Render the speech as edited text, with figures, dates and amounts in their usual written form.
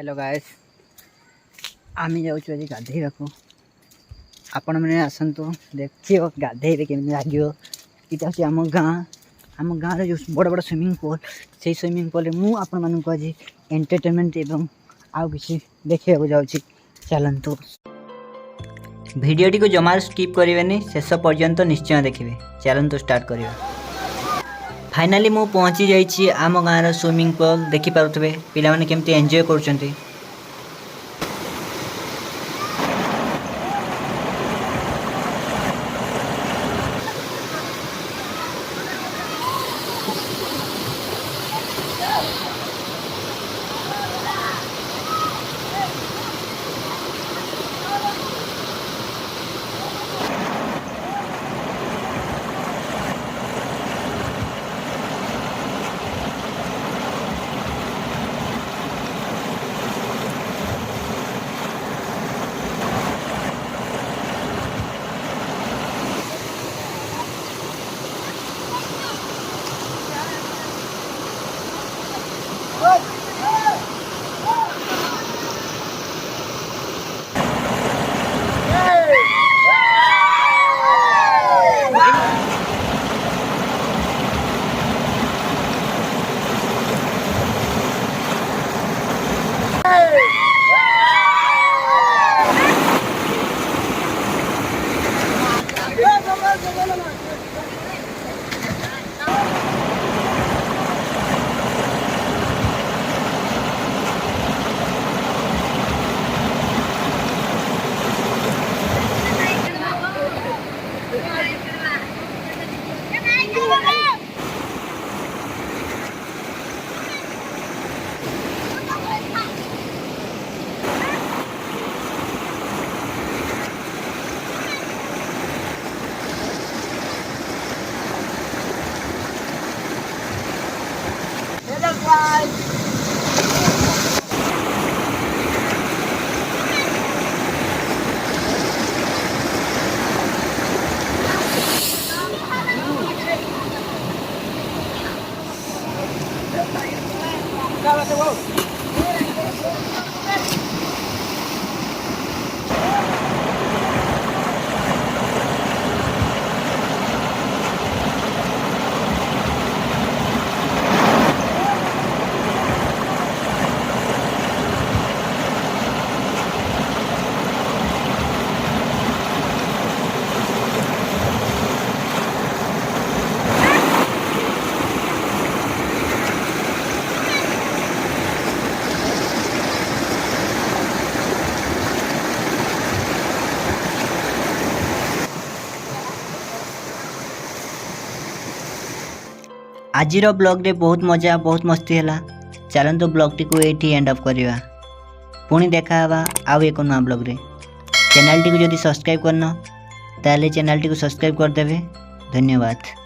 Hello guys आम जाऊँ आज गाधेबा आपण मैंने आसतु देखिए गाधेबे केमी लगे। यहाँ हूँ आम गाँव जो बड़ बड़ स्विमिंग पूल से स्विमिंग पूल में आपण मानक आज एंटरटेनमेंट एवं आउ कि देखा जाऊँगी। चलतु भिडियोटी को जमार स्किप करेंगे शेष पर्यंत निश्चय देखिए। चलतु स्टार्ट करिया। फाइनाली मु पहुँची जाइए आम गाँव स्विमिंग पूल देखिपे पिला केमती एंजॉय कर। आजिर ब्लॉग रे बहुत मजा बहुत मस्ती है। चलतु ब्लॉग टी को ये एंड अप करवा। पुणी देखा आउ एक नया ब्लॉग रे। चैनल टी को जदि सब्सक्राइब करना ताले चैनल टी को सब्सक्राइब करदेवे। धन्यवाद।